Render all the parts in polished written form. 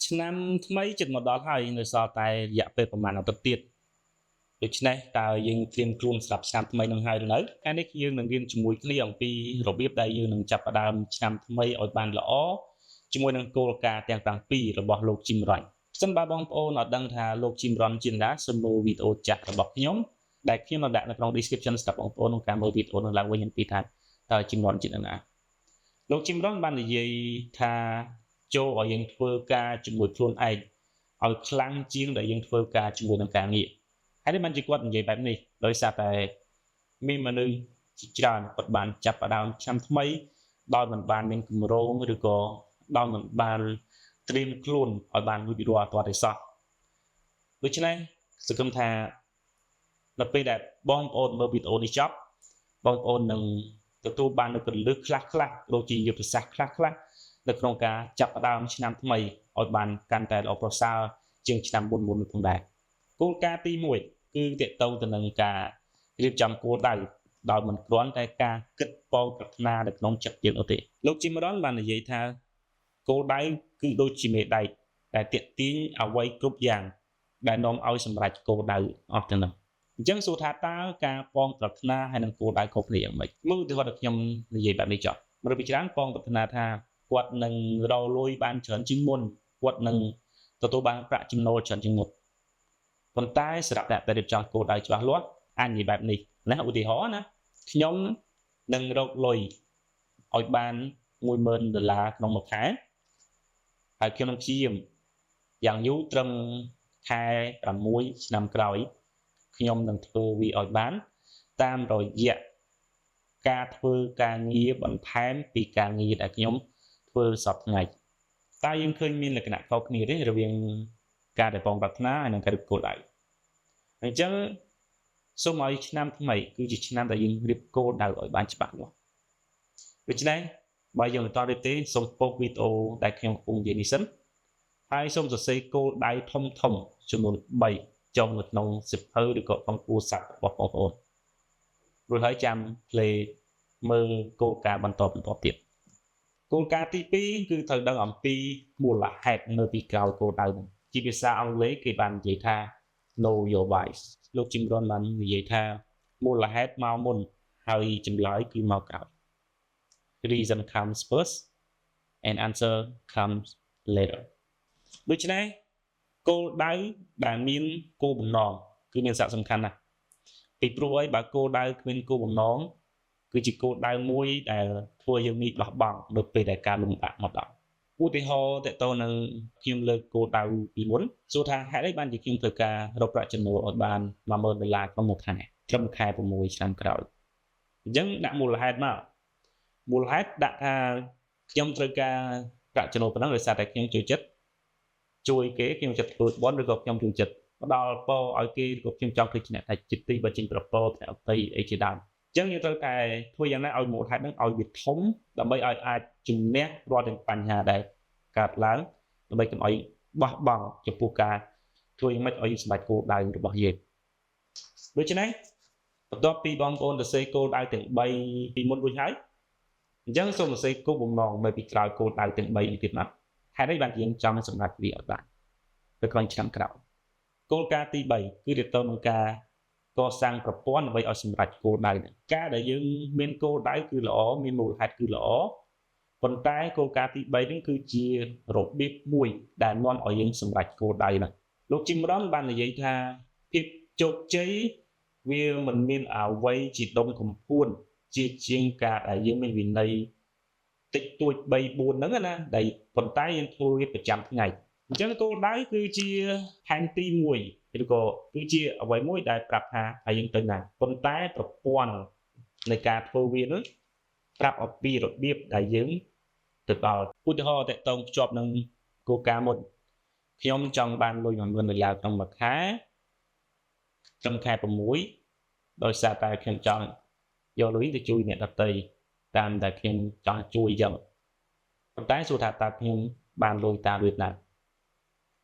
ឆ្នាំថ្មីចិត្តមកដល់ហើយនៅសល់តែរយៈពេលប្រហែលអាទិត្យទៀតដូច្នេះតើយើងត្រៀមខ្លួនសម្រាប់ឆ្នាំថ្មីនឹងហើយឬនៅថ្ងៃនេះយើងនឹងរៀនជាមួយគ្នាអំពីរបៀបដែលយើងនឹងចាប់ផ្ដើមឆ្នាំថ្មីឲ្យបានល្អជាមួយនឹងគោលការណ៍ទាំង7របស់លោក Jim Rohn ប្រសិនបើបងប្អូនអត់ដឹងថាលោក Jim Rohn ជាណាសូមមើលវីដេអូចាស់របស់ខ្ញុំដែលខ្ញុំនឹងដាក់នៅក្នុង description សម្រាប់បងប្អូនក្នុងការមើលវីដេអូនឹងឡើងវិញអំពីថាតើ Jim Rohn ជាណាលោក Jim Rohn បាននិយាយថាចូលឲ្យយើងធ្វើការជាមួយខ្លួនឯងឲ្យខ្លាំងជាងដែលយើងធ្វើការជាមួយនឹងការងារហើយនេះបានជាគាត់និយាយបែបនេះដោយសារតែមានមនុស្សជាច្រើនគាត់បានចាប់ផ្ដើមឆ្នាំថ្មីដោយមិនបានមានគម្រោងឬក៏ដោយមិនបានត្រៀមខ្លួនឲ្យបានរួចរាល់ទាល់តែសោះដូច្នេះសង្ឃឹមថានៅពេលដែលបងប្អូនមើលវីដេអូនេះចប់បងប្អូននឹងទទួលបាននូវគន្លឹះខ្លះៗដូចជាយុទ្ធសាស្ត្រខ្លះៗនៅក្នុងការចាប់ផ្ដើមឆ្នាំថ្មីឲ្យបានកាន់តែល្អប្រសើរជាងឆ្នាំមុនៗផងដែរគោលការណ៍ទី1គឺទាក់ទងទៅនឹងការរៀបចំគោលដៅដោយមិនគ្រាន់តែការគិតប៉ងប្រាថ្នានៅក្នុងចិត្តយើងនោះទេលោក Jim Rohn បាននិយាយថាគោលដៅគឺដូចជាមេដែកដែលទាក់ទាញអ្វីគ្រប់យ៉ាងដែលនាំឲ្យសម្រេចគោលដៅអស់ទាំងនោះអញ្ចឹងសួរថាតើការប៉ងប្រាថ្នាហើយនឹងគោលដៅខុសគ្នាយ៉ាងម៉េចមើលទៅគាត់ខ្ញុំនិយាយបែបនេះចុះមនុស្សជាច្រើនប៉ងប្រាថ្នាថាគាត់នឹងរកលុយបានច្រើនជាងមុនគាត់នឹងទទួលបានប្រាក់ចំណូលច្រើនជាងមុនប៉ុន្តែសម្រាប់អ្នកដែលរៀបចំគោលដៅច្បាស់លាស់អាចនិយាយបែបនេះណាឧទាហរណ៍ណាខ្ញុំនឹងរកលុយឲ្យបាន$10,000ក្នុងមួយខែហើយខ្ញុំនឹងព្យាយាមយ៉ាងយូរត្រឹមខែ6ឆ្នាំក្រោយខ្ញុំនឹងធ្វើវាឲ្យបានតាមរយៈការធ្វើការងារបន្ថែមពីការងារដែលខ្ញុំធ្វើសប្តាហ៍ថ្ងៃតែយើងឃើញមានលក្ខណៈខុសគ្នាទេរវាងការដែលបងប្រាថ្នាហើយនិងការរៀបគោលដៅអញ្ចឹងសូមឲ្យឆ្នាំថ្មីគឺជាឆ្នាំដែលយើងរៀបគោលដៅឲ្យបានច្បាស់លាស់ដូច្នេះបើយើងមិនតរៀបទេសូមប៉ុស្តិ៍វីដេអូដែលខ្ញុំកំពុងនិយាយនេះសិនហើយសូមសរសេរគោលដៅធំចំនួន3ចុះនៅក្នុងសៀវភៅឬក៏ក្នុងទូរស័ព្ទរបស់បងប្អូនរួចហើយចាំ play មើលគោលការណ៍បន្តទៀតគោលការណ៍ទី2គឺត្រូវដឹងអំពីមូលហេតុនៅពីក្រោយគោលដៅនោះជាភាសាអង់គ្លេសគេបាននិយាយថា know your why លោក Jim Rohn បាននិយាយថាមូលហេតុមកមុនហើយចម្លើយគឺមកក្រោយ reason comes first and answer comes later ដូច្នេះគោលដៅដែលមានគោលបំណងគឺមានសារៈសំខាន់ណាស់ពីព្រោះអីបើគោលដៅគ្មានគោលបំណងគឺជាគោលដៅមួយដែលធ្វើយើងងាយបោះបង់នៅពេលដែលការលំបាកមកដល់ឧទាហរណ៍តើតើនៅខ្ញុំលើកគោលដៅពីមុនសួរថាហេតុអីបានជាខ្ញុំត្រូវការរកប្រាក់ចំណូលឲ្យបាន$10,000ក្នុងមួយខែត្រឹមខែ6ឆ្នាំក្រោយអញ្ចឹងដាក់មូលហេតុមកមូលហេតុដាក់ថាខ្ញុំត្រូវការប្រាក់ចំណូលប៉ុណ្ណឹងដោយសារតែខ្ញុំចូលចិត្តជួយគេខ្ញុំចិត្តធ្វើបន់ឬក៏ខ្ញុំចូលចិត្តផ្ដល់ពរឲ្យគេឬក៏ខ្ញុំចង់ធ្វើជាអ្នកតែចិត្តទីបើចេញប្រពោផ្នែកអតីអីជាដើមអញ្ចឹងយើងត្រូវតែធ្វើយ៉ាងណាឲ្យមូលហេតុហ្នឹងឲ្យវាធំដើម្បីឲ្យអាចជំនះរាល់ទាំងបញ្ហាដែលកើតឡើងដើម្បីកុំឲ្យបោះបង់ចំពោះការធ្វើយ៉ាងម៉េចឲ្យយើងសម្រេចគោលដៅរបស់យើងដូច្នេះបន្ទាប់ពីបងប្អូនសរសេរគោលដៅទាំង3ពីមុនរួចហើយអញ្ចឹងសូមសរសេរគោលបំណងនៅពីក្រោយគោលដៅទាំង3នេះទៀតណាហេតុអីបានយើងចង់សម្រេចវាឲ្យបាននៅក្នុងឆ្នាំក្រោយគោលការណ៍ទី3គឺទាក់ទងនឹងការកសាងប្រព័ន្ធដើម្បីឲ្យសម្រេចគោលដៅនេះការដែលយើងមានគោលដៅគឺល្អមានមូលហេតុគឺល្អប៉ុន្តែគោលការណ៍ទី3នេះគឺជារបៀបមួយដែលនាំឲ្យយើងសម្រេចគោលដៅហ្នឹងលោក Jim Rohn បាននិយាយថាភាពជោគជ័យវាមិនមានអ្វីជាដុំកំភួនជាងការដែលយើងមានវិន័យតិចតួច3 4ហ្នឹងណាដែលប៉ុន្តែយើងធ្វើវាប្រចាំថ្ងៃអញ្ចឹងគោលដៅគឺជាផែនទីមួយឬក៏គឺជាអ្វីមួយដែលប្រាប់ថាឲ្យយើងទៅណាប៉ុន្តែប្រព័ន្ធនៃការធ្វើវានោះប្រាប់អំពីរបៀបដែលយើងទៅដល់ឧទាហរណ៍តកតងភ្ជាប់នឹងគោលការណ៍មុនខ្ញុំចង់បានលុយ$10,000ក្នុងមួយខែត្រឹមខែ6ដោយសារតែខ្ញុំចង់យកលុយទៅជួយអ្នកដទៃតាមដែលខ្ញុំចង់ជួយយ៉ាងប៉ុន្តែសួរថាតើខ្ញុំបានលុយតាមរបៀបណា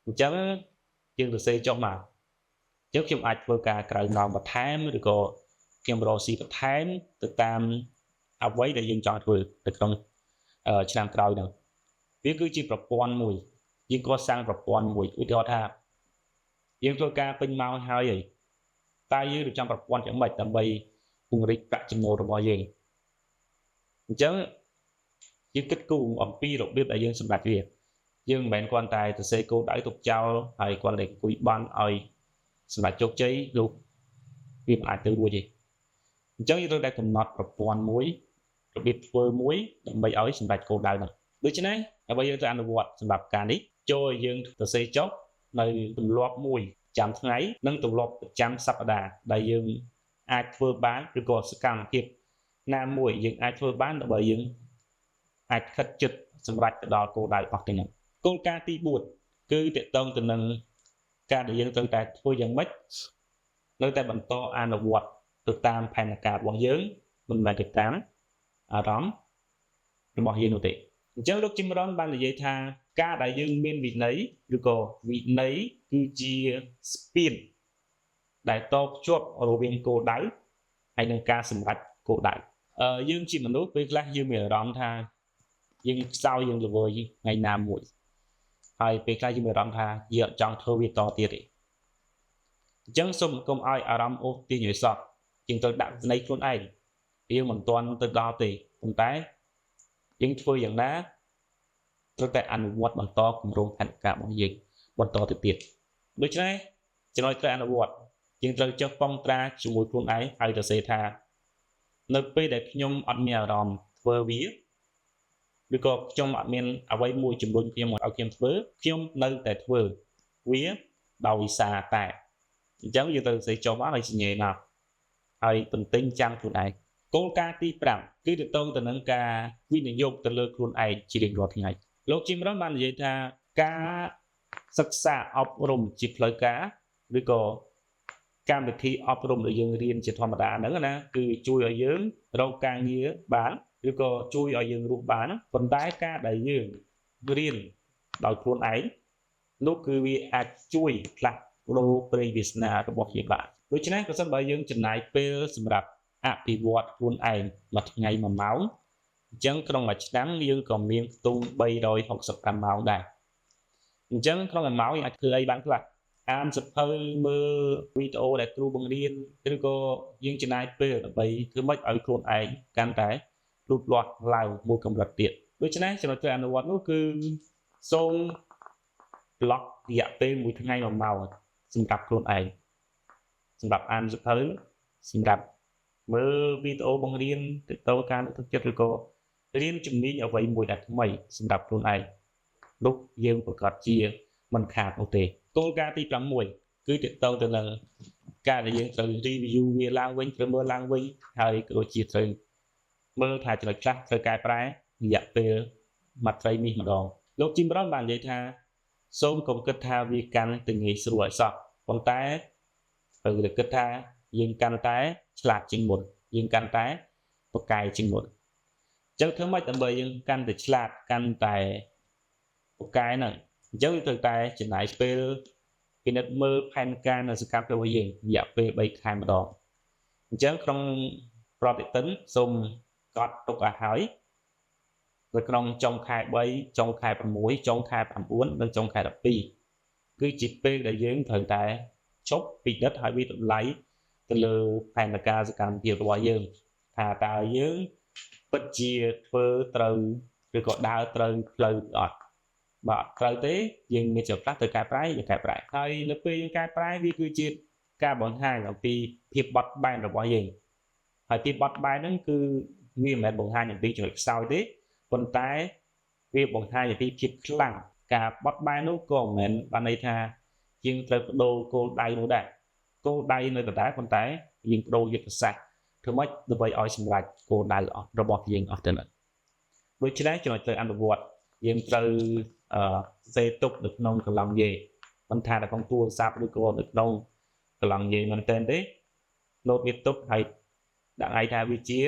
អញ្ចឹងយើងសរសេរចុះមកអញ្ចឹងខ្ញុំអាចធ្វើការក្រៅម៉ោងបន្ថែមឬក៏ខ្ញុំរកស៊ីបន្ថែមទៅតាមអ្វីដែលយើងចង់ធ្វើនៅក្នុងឆ្នាំក្រោយហ្នឹងវាគឺជាប្រព័ន្ធមួយ យើងក៏សាងប្រព័ន្ធមួយឧទាហរណ៍ថាយើងធ្វើការពេញម៉ោងហើយតែយើងរៀបចំប្រព័ន្ធយ៉ាងម៉េចដើម្បីពង្រីកប្រាក់ចំណូលរបស់យើងអញ្ចឹងយើងគិតគូរអំពីរបៀបដែលយើងសម្រេចវាយើងមិនមែនគ្រាន់តែសរសេរគោលដៅទុកចោលហើយគ្រាន់តែអង្គុយបន់ឲ្យសម្រេចជោគជ័យលោកវាមិនអាចទៅរួចទេអញ្ចឹងយើងត្រូវតែកំណត់ប្រព័ន្ធមួយរបៀបធ្វើមួយដើម្បីឲ្យសម្រេចគោលដៅនោះដូច្នេះដើម្បីយើងត្រូវអនុវត្តសម្រាប់ការនេះចូលឲ្យយើងសរសេរចុះនៅទម្លាប់មួយប្រចាំថ្ងៃនិងទម្លាប់ប្រចាំសប្តាហ៍ដែលយើងអាចធ្វើបានឬក៏សកម្មភាពណាមួយយើងអាចធ្វើបានដើម្បីយើងអាចខិតជិតសម្រេចទៅដល់គោលដៅអស់ទាំងនោះគោលការណ៍ទី4គឺតកតងទៅនឹងការដែលយើងត្រូវតែធ្វើយ៉ាងម៉េចនៅតែបន្តអនុវត្តទៅតាមផែនការរបស់យើងមិនមែនទៅតាមអារម្មណ៍របស់យើងនោះទេអញ្ចឹងលោកជីមរ៉ុនបាននិយាយថាការដែលយើងមានវិន័យឬក៏វិន័យគឺជាស្ពានដែលតភ្ជាប់រវាងគោលដៅហើយនឹងការសម្រេចគោលដៅយើងជាមនុស្សពេលខ្លះយើងមានអារម្មណ៍ថាយើងខ្សោយយើងល្វើយថ្ងៃណាមួយហើយពេលខ្លះយើងមានអារម្មណ៍ថាយើងអត់ចង់ធ្វើវាតទៀតទេអញ្ចឹងសូមកុំឲ្យអារម្មណ៍អូសទាញឲ្យសោះយើងត្រូវដាក់វិន័យខ្លួនឯងយើងមិនទាន់ទៅដល់ទេប៉ុន្តែយើងធ្វើយ៉ាងណាត្រូវតែអនុវត្តបន្តគម្រោងផែនការរបស់យើងបន្តទៅទៀតដូច្នេះចំណុចត្រូវអនុវត្តយើងត្រូវចុះប៉ងត្រាជាមួយខ្លួនឯងហើយទៅសេថានៅពេលដែលខ្ញុំអត់មានអារម្មណ៍ធ្វើវាឬក៏ខ្ញុំអត់មានអ្វីមួយជំរុញខ្ញុំឲ្យខ្ញុំធ្វើខ្ញុំនៅតែធ្វើវាដោយសារតែអញ្ចឹងយើងត្រូវសេចុះមកហើយសញ្ញាមកហើយទន្ទិញចាំងខ្លួនឯងគោលការណ៍ទី5គឺទៅទៅនឹងការវិនិយោគទៅលើខ្លួនឯងជារៀងរាល់ថ្ងៃលោកជីមរ៉ុនបាននិយាយថាការសិក្សាអប់រំជាផ្លូវការឬក៏កម្មវិធីអប់រំដែលយើងរៀនជាធម្មតាហ្នឹងណាគឺជួយឲ្យយើងរកការងារបានឬក៏ជួយឲ្យយើងរស់បានប៉ុន្តែការដែលយើងរៀនដោយខ្លួនឯងនោះគឺវាអាចជួយផ្លាស់ប្ដូរព្រេងវាសនារបស់យើងបានដូច្នេះប្រសិនបើយើងចំណាយពេលសម្រាប់អភិវឌ្ឍខ្លួនឯងមួយថ្ងៃ1ម៉ោងអញ្ចឹងក្នុងមួយឆ្នាំយើងក៏មានខ្ទង់365ម៉ោងដែរអញ្ចឹងក្នុង1ម៉ោងយើងអាចធ្វើអីបានខ្លះអានសៀវភៅមើលវីដេអូដែលគ្រូបង្រៀនឬក៏យើងចំណាយពេលដើម្បីធ្វើម៉េចឲ្យខ្លួនឯងកាន់តែលូតលាស់ឡើងមួយកម្រិតទៀតដូច្នេះចំណុចត្រូវអនុវត្តនោះគឺសូមប្លុករយៈពេល1ថ្ងៃ1ម៉ោងសម្រាប់ខ្លួនឯងសម្រាប់អានសៀវភៅសម្រាប់មើលវីដេអូបង្រៀនទៅទៅការលើកទឹកចិត្តឬក៏រៀនជំនាញអ្វីមួយដែលថ្មីសម្រាប់ខ្លួនឯងនោះយើងប្រកាសជាមិនខាតនោះទេគោលការណ៍ទី6គឺទៅទៅនឹងការដែលយើងត្រូវ review វាឡើងវិញត្រូវមើលឡើងវិញហើយក៏ជាត្រូវមើលថាចំណុចខ្លះត្រូវកែប្រែរយៈពេលមួយត្រីនេះម្ដងលោកជីមរ៉ុនបាននិយាយថាសូមកុំគិតថាវាកាន់តែងាយស្រួលឲ្យសោះប៉ុន្តែត្រូវតែគិតថាយើងកាន់តែឆ្លាតជាងមុនយើងកាន់តែប្រកែកជាងមុនអញ្ចឹងធ្វើម៉េចដើម្បីយើងកាន់តែឆ្លាតកាន់តែប្រកែកហ្នឹងអញ្ចឹងត្រូវតែចំណាយពេលពិនិត្យមើលផែនការនៅសកម្មភាពរបស់យើងរយៈពេល3ខែម្ដងអញ្ចឹងក្នុងប្រតិទិនសូមកត់ទុកឲ្យហើយនៅក្នុងចុងខែ3ចុងខែ6ចុងខែ9និងចុងខែ12គឺជាពេលដែលយើងត្រូវតែជប់ពិនិត្យឲ្យវាតម្លៃទៅលើផែនការសកម្មភាពរបស់យើងថាតើយើងពិតជាធ្វើត្រូវឬក៏ដើរត្រូវផ្លូវអត់បើត្រូវទេយើងមានចំណាត់ទៅកែប្រែយើងកែប្រែហើយនៅពេលយើងកែប្រែវាគឺជាការបង្ហាញអំពីភាពបត់បែនរបស់យើងហើយភាពបត់បែនហ្នឹងគឺវាមិនមែនបង្ហាញអំពីចំណុចខ្សោយទេប៉ុន្តែវាបង្ហាញអំពីភាពខ្លាំងការបត់បែននោះក៏មិនមែនបានន័យថាយើងត្រូវបដូរគោលដៅនោះដែរគោលដៅនៅដដែលប៉ុន្តែយើងបដូរយុទ្ធសាស្ត្រធ្វើម៉េចដើម្បីឲ្យសម្រេចគោលដៅរបស់យើងអស់ទៅនោះដូច្នេះចំណុចត្រូវអនុវត្តយើងត្រូវសេទុកនៅក្នុងកឡុងយេមិនថានៅក្នុងទូរស័ព្ទឬក៏នៅក្នុងកឡុងយេមែនទេឡូតវាទុកហើយដាក់ឯថាវាជា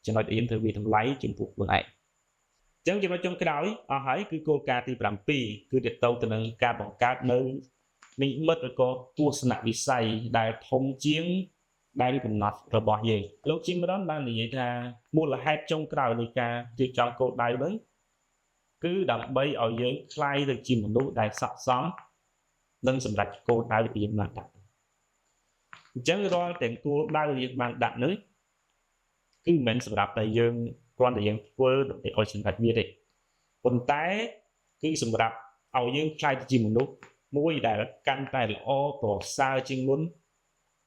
ចំណុចដែលយើងត្រូវវាតម្លៃចំពោះខ្លួនឯងអញ្ចឹងចំណុចចុងក្រោយអស់ហើយគឺគោលការណ៍ទី7គឺទាក់ទងទៅនឹងការបង្កើតនៅនិមិត្តឬក៏ទស្សនវិស័យដែលធំជាងដែលកំណត់របស់យើងលោកជីមរ៉ុនបាននិយាយថាមូលហេតុចុងក្រោយនៃការរៀបចំគោលដៅហ្នឹង គឺដើម្បីឲ្យយើងខ្លាយទៅជាមនុស្សដែលស័ក្តិសមនិងសម្រេចគោលដៅដែលយើងបានដាក់អញ្ចឹងរាល់ទាំងគោលដៅដែលយើងបានដាក់នោះគឺមិនមែនសម្រាប់តែយើងគ្រាន់តែយើងធ្វើដើម្បីឲ្យសម្រេចវាទេប៉ុន្តែគឺសម្រាប់ឲ្យយើងខ្លាយទៅជាមនុស្សមួយដែលកាន់តែល្អប្រសើរជាងមុន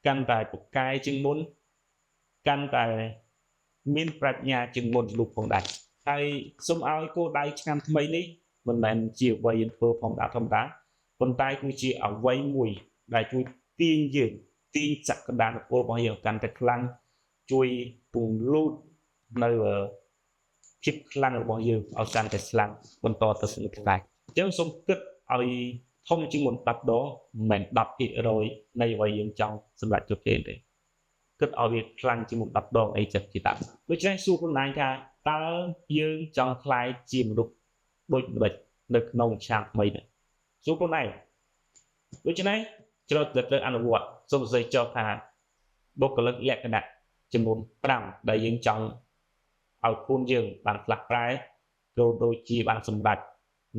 កាន់តែពូកែជាងមុនកាន់តែមានប្រាជ្ញាជាងមុនលោកផងដែរហើយសូមឲ្យគោលដៅឆ្នាំថ្មីនេះមិនមែនជាអ្វីយើងធ្វើធម្មតាប៉ុន្តែគឺជាអ្វីមួយដែលជួយទាញយើងទាញសក្តានុពលរបស់យើងកាន់តែខ្លាំងជួយពង្រឹងនៅភាពខ្លាំងរបស់យើងឲ្យកាន់តែខ្លាំងបន្តទៅសន្តិភាពអញ្ចឹងសូមគិតឲ្យធំជាងមុន10ដងមិនមែន 10% នៃអ្វីយើងចង់សម្រេចជោគជ័យទេគិតឲ្យវាខ្លាំងជាងមុន10ដងអីចិត្តជាតាដូច្នេះសួរខ្លួនឯងថាតើយើងចង់ខ្លាយជាមនុស្សដូចមិននៅក្នុងឆ្នាំថ្មីនេះសួរខ្លួនឯងដូច្នេះជ្រើសទៅអនុវត្តសូមសរសេរចុះថាបុគ្គលិកលក្ខណៈចំនួន5ដែលយើងចង់ឲ្យខ្លួនយើងបានផ្លាស់ប្រែក៏ដូចជាបានសម្រេច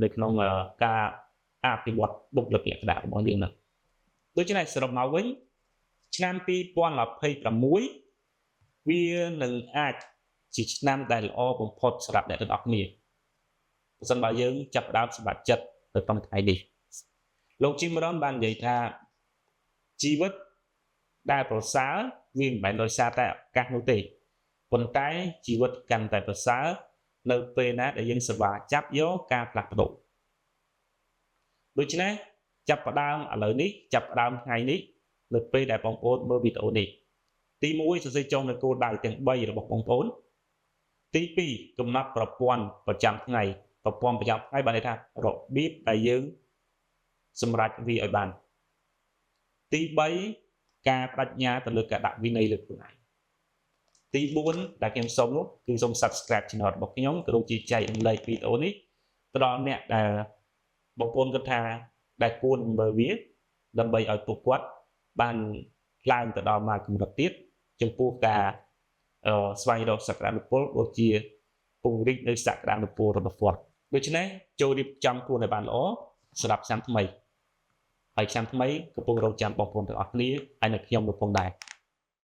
នៅក្នុងការអភិវឌ្ឍបុគ្គលិកលក្ខណៈរបស់យើងនោះដូច្នេះសរុបមកវិញឆ្នាំ2026វានឹងអាចជាឆ្នាំដែលល្អបំផុតសម្រាប់អ្នកទាំងអស់គ្នាប្រសិនបើយើងចាប់ផ្ដើមសម្រេចចិត្តនៅក្នុងថ្ងៃនេះលោកជីមរ៉ុនបាននិយាយថាជីវិតដែលប្រសើរវាមិនមែនដោយសារតែឱកាសនោះទេប៉ុន្តែជីវិតកាន់តែប្រសើរនៅពេលណាដែលយើងសប្បាយចាប់យកការផ្លាស់ប្ដូរដូច្នេះចាប់ផ្ដើមឥឡូវនេះចាប់ផ្ដើមថ្ងៃនេះនៅពេលដែលបងប្អូនមើលវីដេអូនេះទី1សរសេរចុះនៅគោលដៅទាំង3របស់បងប្អូនទី2កំណត់ប្រព័ន្ធប្រចាំថ្ងៃបានន័យថារបៀបដែលយើងសម្រេចវាឲ្យបានទី3ការបដិញ្ញាទៅលើការដាក់វិន័យលើខ្លួនឯងទី4ដែលខ្ញុំសូមនោះគឺសូម Subscribe Channel របស់ខ្ញុំក៏ដូចជាចែករំលែកវីដេអូនេះទៅដល់អ្នកដែលបងប្អូនគិតថាដែលគួរមើលវាដើម្បីឲ្យពួកគាត់បានឡើងទៅដល់មកកម្រិតទៀតចំពោះការស្វែងរកសក្តានុពលដូចជាពង្រីកនៅសក្តានុពលរបស់គាត់ដូច្នេះចូលរៀបចំខ្លួនឲ្យបានល្អសម្រាប់ឆ្នាំថ្មីហើយឆ្នាំថ្មីកំពុងរងចាំបងប្អូនទាំងអស់គ្នាហើយនៅខ្ញុំនៅផងដែរ